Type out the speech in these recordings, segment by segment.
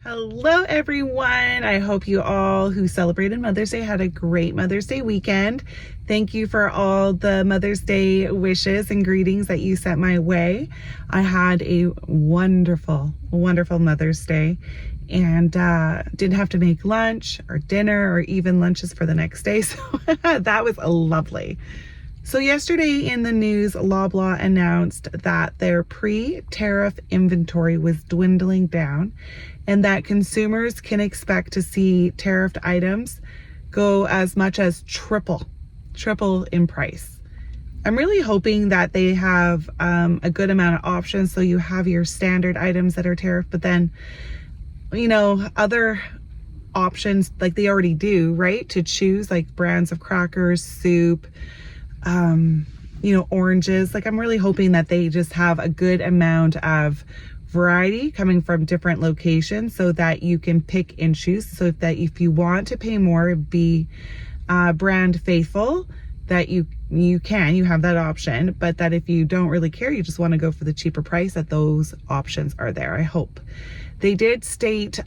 Hello, everyone. I hope you all who celebrated Mother's Day had a great Mother's Day weekend. Thank you for all the Mother's Day wishes and greetings that you sent my way. I had a wonderful Mother's Day and didn't have to make lunch or dinner or even lunches for the next day. So that was lovely. So yesterday in the news, Loblaw announced that their pre-tariff inventory was dwindling down and that consumers can expect to see tariffed items go as much as triple in price. I'm really hoping that they have a good amount of options, so you have your standard items that are tariffed, but then, you know, other options like they already do, right? To choose, like brands of crackers, soup, oranges. Like I'm really hoping that they just have a good amount of variety coming from different locations so that you can pick and choose, so that if you want to pay more, be brand faithful, that you have that option, but that if you don't really care, you just want to go for the cheaper price, that those options are there. I hope. They did state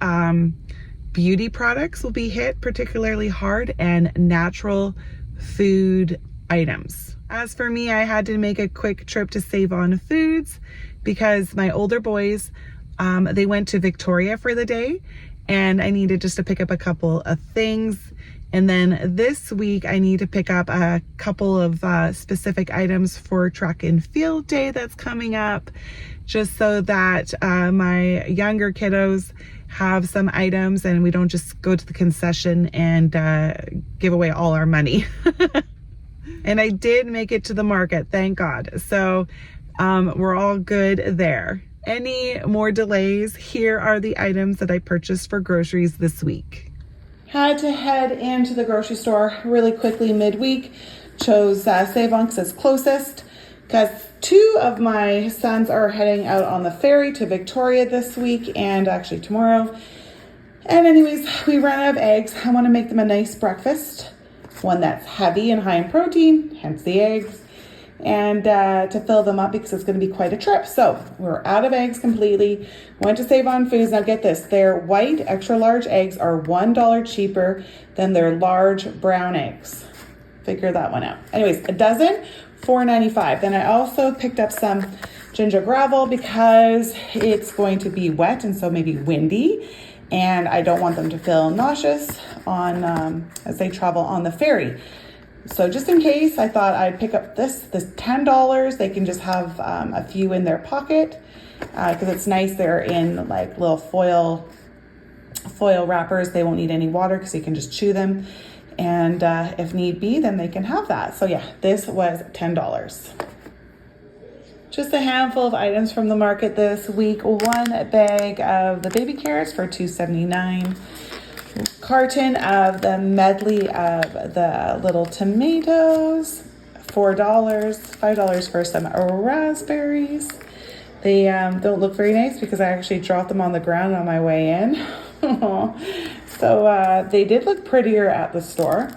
beauty products will be hit particularly hard, and natural food items. As for me, I had to make a quick trip to Save On Foods because my older boys, they went to Victoria for the day and I needed just to pick up a couple of things. And then this week I need to pick up a couple of specific items for track and field day that's coming up, just so that my younger kiddos have some items and we don't just go to the concession and give away all our money. And I did make it to the market, thank God. So we're all good there. Any more delays? Here are the items that I purchased for groceries this week. Had to head into the grocery store really quickly midweek. Chose Save On because it's closest, because two of my sons are heading out on the ferry to Victoria this week and actually tomorrow. And anyways, we ran out of eggs. I want to make them a nice breakfast, one that's heavy and high in protein, hence the eggs, and to fill them up because it's going to be quite a trip. So we're out of eggs completely. Went to Save On Foods. Now get this, their white extra large eggs are $1 cheaper than their large brown eggs. Figure that one out. Anyways, a dozen, $4.95. Then I also picked up some ginger gravel because it's going to be wet and so maybe windy, and I don't want them to feel nauseous on as they travel on the ferry. So just in case, I thought I'd pick up this $10. They can just have a few in their pocket because it's nice. They're in like little foil wrappers. They won't need any water because you can just chew them. And if need be, then they can have that. So yeah, this was $10. Just a handful of items from the market this week. One bag of the baby carrots for $2.79. Carton of the medley of the little tomatoes, $4, $5 for some raspberries. They don't look very nice because I actually dropped them on the ground on my way in. So they did look prettier at the store.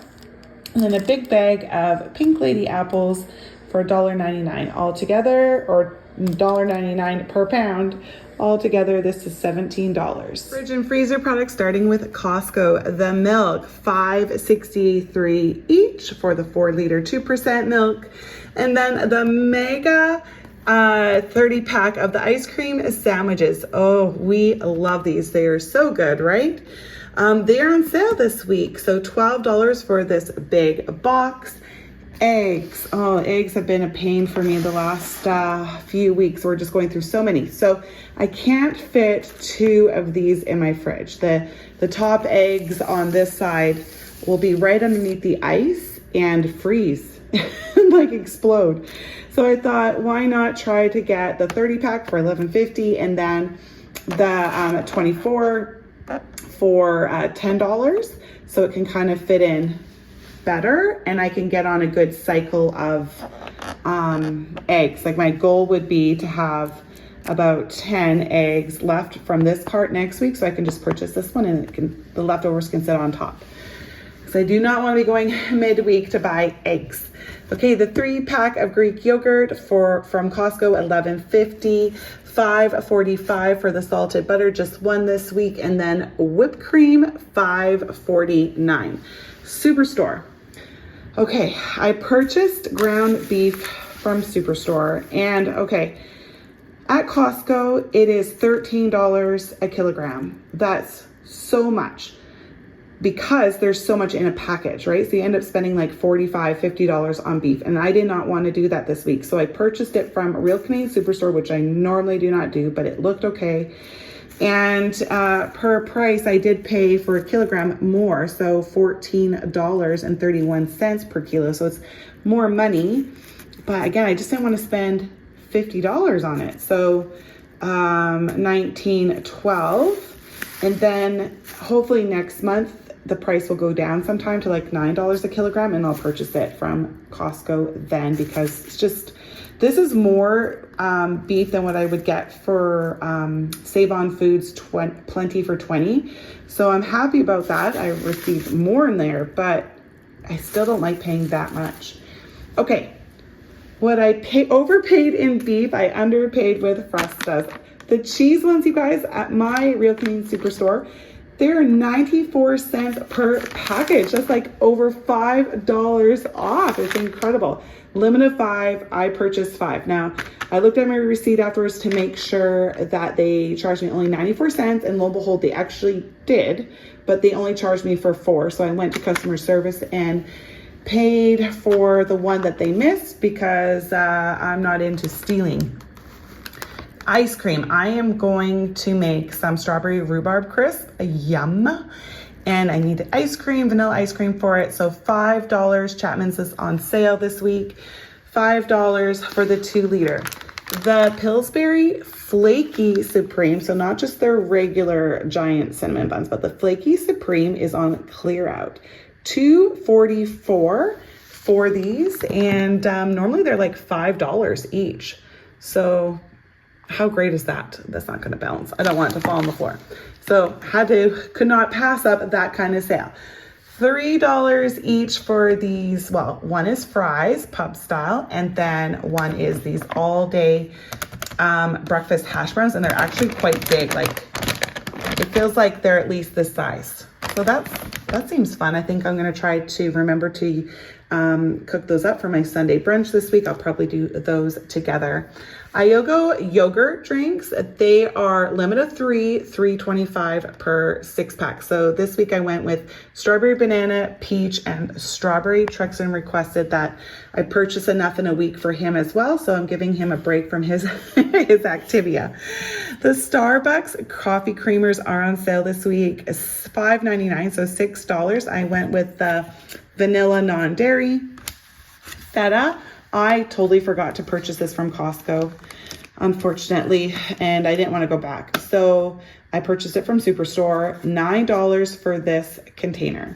And then a big bag of Pink Lady apples for $1.99 altogether, or $1.99 per pound. Altogether, this is $17. Fridge and freezer products, starting with Costco. The milk, $5.63 each for the 4-liter 2% milk. And then the mega 30 pack of the ice cream sandwiches. Oh, we love these. They are so good, right? They are on sale this week. So $12 for this big box. Eggs. Oh, eggs have been a pain for me the last few weeks. We're just going through so many. So I can't fit 2 of these in my fridge. The top eggs on this side will be right underneath the ice and freeze, like explode. So I thought, why not try to get the 30 pack for $11.50 and then the 24 for $10, so it can kind of fit in better and I can get on a good cycle of eggs. Like my goal would be to have about 10 eggs left from this cart next week, so I can just purchase this one and the leftovers can sit on top. because I do not want to be going midweek to buy eggs. Okay, the 3-pack of Greek yogurt from Costco, $11.50, $5.45 for the salted butter, just one this week, and then whipped cream, $5.49. Superstore. Okay, I purchased ground beef from Superstore, and okay, at Costco, it is $13 a kilogram. That's so much because there's so much in a package, right? So you end up spending like $45, $50 on beef. And I did not want to do that this week. So I purchased it from Real Canadian Superstore, which I normally do not do, but it looked okay. And per price, I did pay for a kilogram more. So $14.31 per kilo. So it's more money. But again, I just didn't want to spend $50 on it. So $19.12. And then hopefully next month, the price will go down sometime to like $9 a kilogram, and I'll purchase it from Costco then, because it's just, this is more beef than what I would get for Save On Foods Plenty for 20. So I'm happy about that. I received more in there, but I still don't like paying that much. Okay, what I overpaid in beef, I underpaid with Frestas. The cheese ones, you guys, at my Real Canadian Superstore, they're 94 cents per package. That's like over $5 off. It's incredible. Limit of 5, I purchased 5. Now, I looked at my receipt afterwards to make sure that they charged me only 94 cents, and lo and behold, they actually did, but they only charged me for 4. So I went to customer service and paid for the one that they missed, because I'm not into stealing. Ice cream. I am going to make some strawberry rhubarb crisp. Yum. And I need ice cream, vanilla ice cream for it. So $5. Chapman's is on sale this week. $5 for the 2-liter. The Pillsbury Flaky Supreme, so not just their regular giant cinnamon buns, but the Flaky Supreme is on clear out. $2.44 for these, and normally they're like $5 each. So how great is that? That's not going to balance. I don't want it to fall on the floor. So could not pass up that kind of sale. $3 each for these. Well, one is fries, pub style, and then one is these all day breakfast hash browns, and they're actually quite big. Like, it feels like they're at least this size. So that seems fun. I think I'm going to try to remember to cook those up for my Sunday brunch this week. I'll probably do those together. Iogo yogurt drinks, they are limit of 3, $3.25 per 6-pack. So this week I went with strawberry, banana, peach, and strawberry. Trexon requested that I purchase enough in a week for him as well. So I'm giving him a break from his Activia. The Starbucks coffee creamers are on sale this week. It's $5.99, so $6. I went with the vanilla non-dairy feta. I totally forgot to purchase this from Costco, unfortunately, and I didn't want to go back. So I purchased it from Superstore, $9 for this container,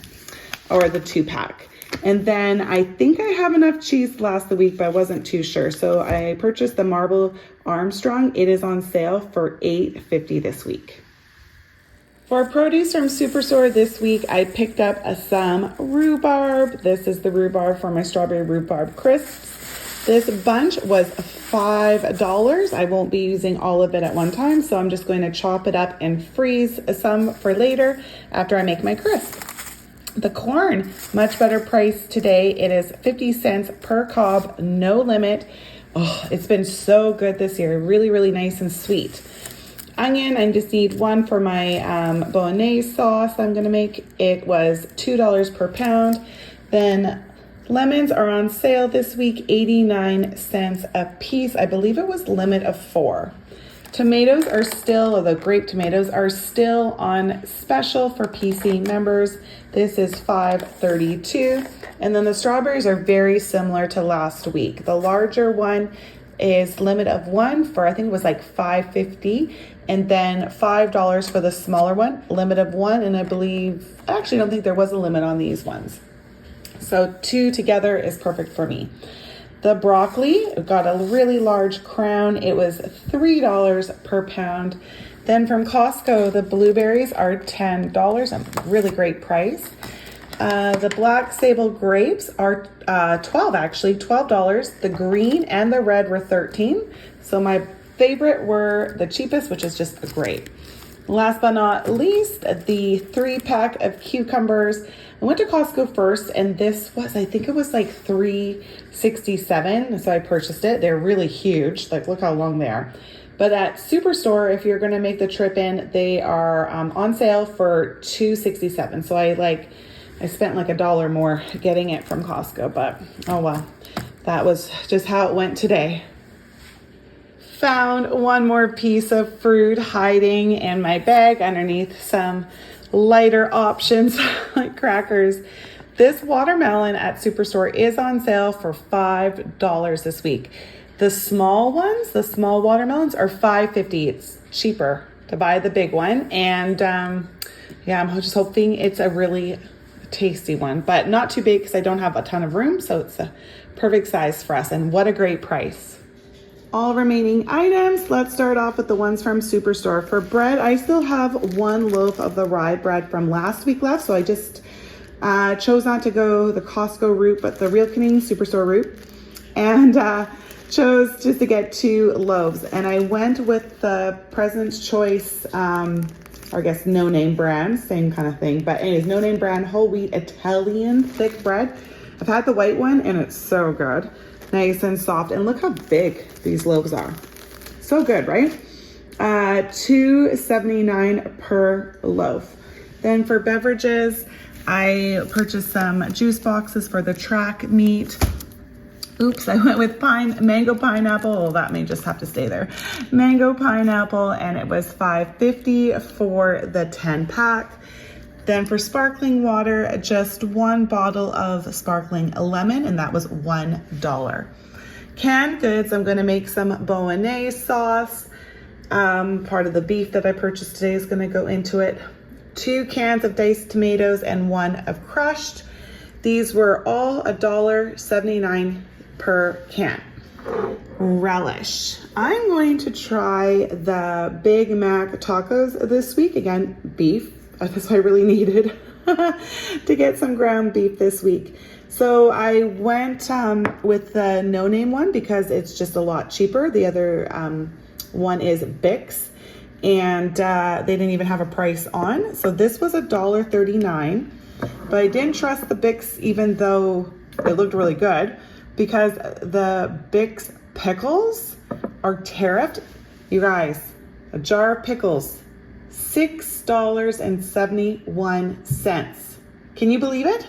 or the 2-pack. And then I think I have enough cheese to last the week, but I wasn't too sure. So I purchased the Marble Armstrong. It is on sale for $8.50 this week. For produce from Superstore this week, I picked up some rhubarb. This is the rhubarb for my strawberry rhubarb crisps. This bunch was $5. I won't be using all of it at one time, so I'm just going to chop it up and freeze some for later after I make my crisp. The corn, much better price today. It is 50 cents per cob, no limit. Oh, it's been so good this year. Really, really nice and sweet. Onion, I just need one for my bolognese sauce I'm gonna make. It was $2 per pound. Then lemons are on sale this week, 89 cents a piece. I believe it was limit of 4. Tomatoes are still, or the grape tomatoes are still on special for PC members. This is $5.32. And then the strawberries are very similar to last week. The larger one is limit of 1 for, I think it was like $5.50. And then $5 for the smaller one, limit of 1. And I believe, actually I don't think there was a limit on these ones. So 2 together is perfect for me. The broccoli got a really large crown. It was $3 per pound. Then from Costco, the blueberries are $10, a really great price. The black sable grapes are $12. The green and the red were 13. So my favorite were the cheapest, which is just a grape. Last but not least, the 3-pack of cucumbers. I went to Costco first, and this was, I think it was like $3.67. So I purchased it. They're really huge. Like, look how long they are. But at Superstore, if you're going to make the trip in, they are on sale for $2.67. So I spent like $1 more getting it from Costco, but oh well, that was just how it went today. Found one more piece of fruit hiding in my bag underneath some lighter options like crackers. This watermelon at Superstore is on sale for $5 this week. The small ones, the small watermelons are $5.50. It's cheaper to buy the big one. And yeah, I'm just hoping it's a really tasty one, but not too big because I don't have a ton of room. So it's a perfect size for us. And what a great price. All remaining items, let's start off with the ones from Superstore. For bread, I still have one loaf of the rye bread from last week left, so I just chose not to go the Costco route, but the Real Canadian Superstore route, and chose just to get 2 loaves. And I went with the President's Choice, or I guess no name brand, same kind of thing, but anyways, no name brand whole wheat Italian thick bread. I've had the white one and it's so good. Nice and soft, and look how big these loaves are. So good, right? $2.79 per loaf. Then for beverages, I purchased some juice boxes for the track meet. Oops, I went with mango pineapple. Oh, that may just have to stay there. Mango pineapple, and it was $5.50 for the 10-pack. Then for sparkling water, just 1 bottle of sparkling lemon, and that was $1. Canned goods, I'm gonna make some bolognese sauce. Part of the beef that I purchased today is gonna go into it. 2 cans of diced tomatoes and 1 of crushed. These were all $1.79 per can. Relish. I'm going to try the Big Mac tacos this week. Again, beef. That's what I really needed to get some ground beef this week. So I went with the no name one because it's just a lot cheaper. The other one is Bix, and they didn't even have a price on. So this was $1.39, but I didn't trust the Bix even though it looked really good because the Bix pickles are tariffed. You guys, a jar of pickles, $6.71. Can you believe it?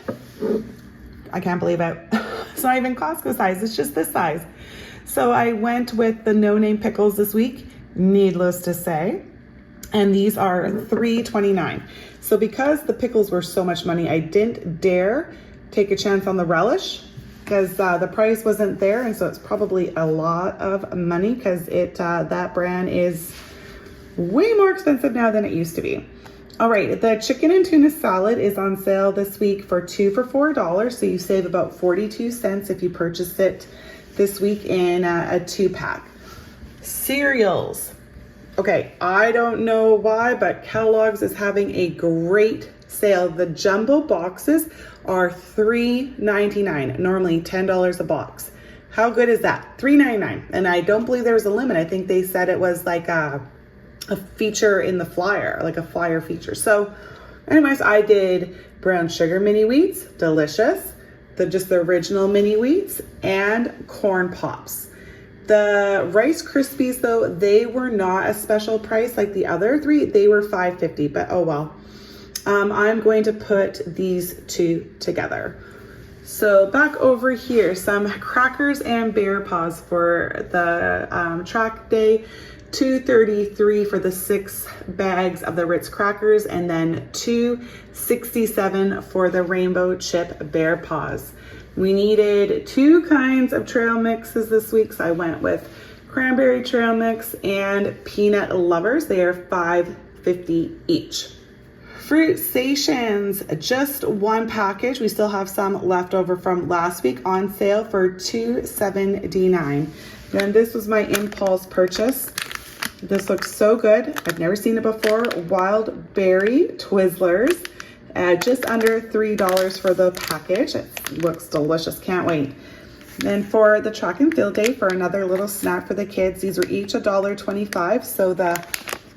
I can't believe it. It's not even Costco size, it's just this size. So I went with the no name pickles this week, needless to say. And these are $3.29. So because the pickles were so much money, I didn't dare take a chance on the relish because the price wasn't there. And so it's probably a lot of money because that brand is way more expensive now than it used to be. All right, the chicken and tuna salad is on sale this week for 2 for $4. So you save about 42 cents if you purchase it this week in a 2-pack. Cereals. Okay, I don't know why, but Kellogg's is having a great sale. The jumbo boxes are $3.99, normally $10 a box. How good is that? $3.99. And I don't believe there was a limit. I think they said it was like a feature in the flyer, like a flyer feature. So anyways, I did brown sugar mini wheats, delicious. Just the original mini wheats, and corn pops. The Rice Krispies though, they were not a special price like the other 3. They were $5.50, but oh well. I'm going to put these 2 together. So back over here, some crackers and bear paws for the track day. $2.33 for the 6 bags of the Ritz crackers, and then $2.67 for the rainbow chip bear paws. We needed 2 kinds of trail mixes this week, so I went with cranberry trail mix and peanut lovers. They are $5.50 each. Fruit stations, just 1 package. We still have some left over from last week on sale for $2.79. Then this was my impulse purchase. This looks so good. I've never seen it before. Wild berry Twizzlers. just under $3 for the package. It looks delicious, can't wait. Then for the track and field day, for another little snack for the kids, these were each $1.25. So the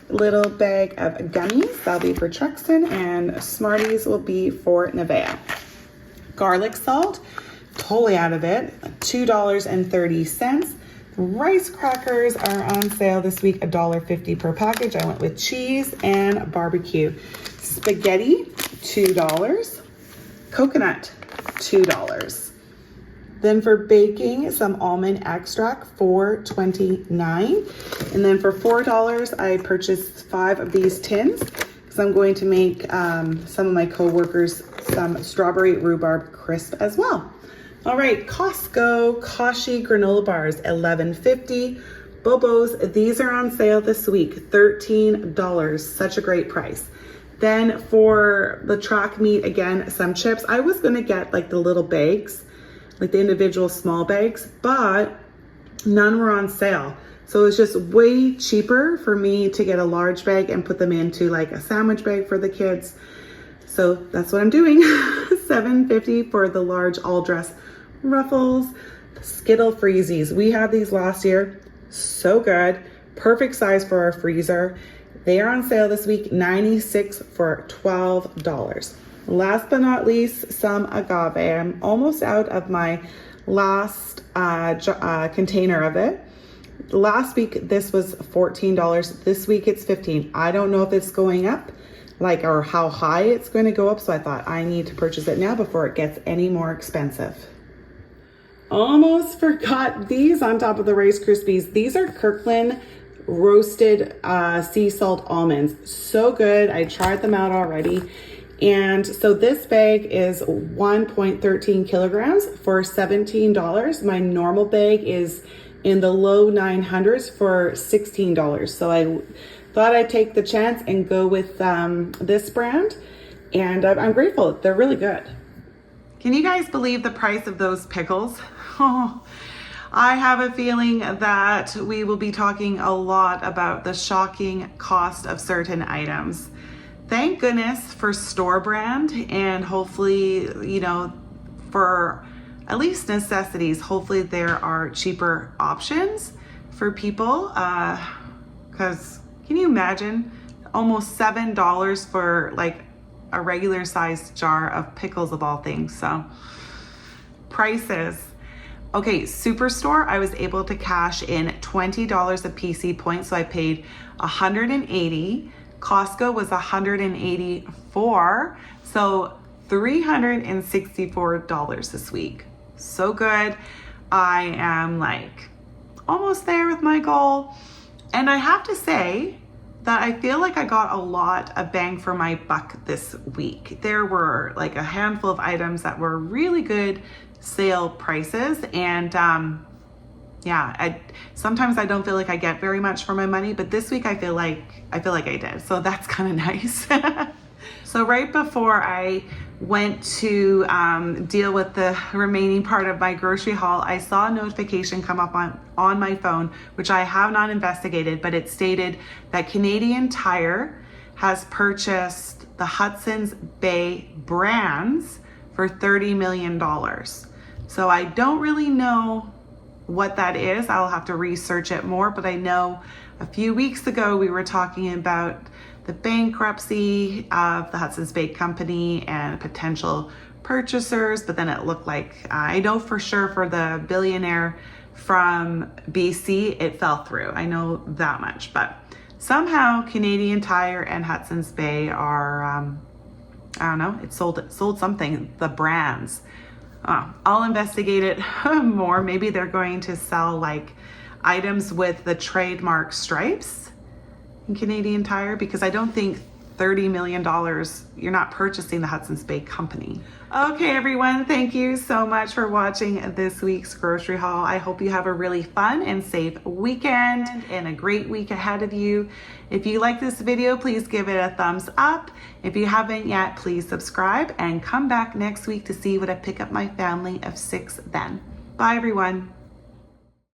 little bag of gummies, that'll be for Truxton, and Smarties will be for Nevaeh. Garlic salt, totally out of it, $2.30. Rice crackers are on sale this week, $1.50 per package. I went with cheese and barbecue. Spaghetti, $2. Coconut, $2. Then for baking, some almond extract, $4.29. And then for $4, I purchased 5 of these tins because I'm going to make some of my co-workers some strawberry rhubarb crisp as well. All right, Costco Kashi granola bars, $11.50. Bobos, these are on sale this week, $13. Such a great price. Then for the track meat, again, some chips. I was gonna get like the little bags, like the individual small bags, but none were on sale. So it's just way cheaper for me to get a large bag and put them into like a sandwich bag for the kids. So that's what I'm doing. $7.50 for the large all dress Ruffles. Skittle Freezies. We had these last year. So good. Perfect size for our freezer. They are on sale this week, $96 for $12. Last but not least, some agave. I'm almost out of my last container of it. Last week, this was $14. This week, it's $15. I don't know if it's going up, or how high it's going to go up. So I thought I need to purchase it now before it gets any more expensive. Almost forgot these on top of the Rice Krispies. These are Kirkland roasted sea salt almonds. So good. I tried them out already. And so this bag is 1.13 kilograms for $17. My normal bag is in the low 900s for $16. So I thought I'd take the chance and go with this brand. And I'm grateful. They're really good. Can you guys believe the price of those pickles? Oh, I have a feeling that we will be talking a lot about the shocking cost of certain items. Thank goodness for store brand, and hopefully, for at least necessities, hopefully there are cheaper options for people. Because can you imagine almost $7 for like a regular sized jar of pickles of all things? So prices. Okay, Superstore, I was able to cash in $20 of PC points, so I paid $180. Costco was $184, so $364 this week. So good. I am like almost there with my goal. And I have to say that I feel like I got a lot of bang for my buck this week. There were like a handful of items that were really good sale prices, and sometimes I don't feel like I get very much for my money, but this week I feel like I did, so that's kind of nice. So right before I went to deal with the remaining part of my grocery haul, I saw a notification come up on my phone, which I have not investigated, but it stated that Canadian Tire has purchased the Hudson's Bay brands for $30 million. So I don't really know what that is. I'll have to research it more, but I know a few weeks ago we were talking about the bankruptcy of the Hudson's Bay Company and potential purchasers, but then it looked like, I know for sure for the billionaire from BC, it fell through. I know that much, but somehow Canadian Tire and Hudson's Bay are, I don't know, it sold something, the brands. I'll investigate it more. Maybe they're going to sell like items with the trademark stripes in Canadian Tire, because I don't think $30 million, you're not purchasing the Hudson's Bay Company. Okay, everyone, thank you so much for watching this week's grocery haul. I hope you have a really fun and safe weekend and a great week ahead of you. If you like this video, please give it a thumbs up. If you haven't yet, please subscribe and come back next week to see what I pick up my family of 6 then. Bye, everyone.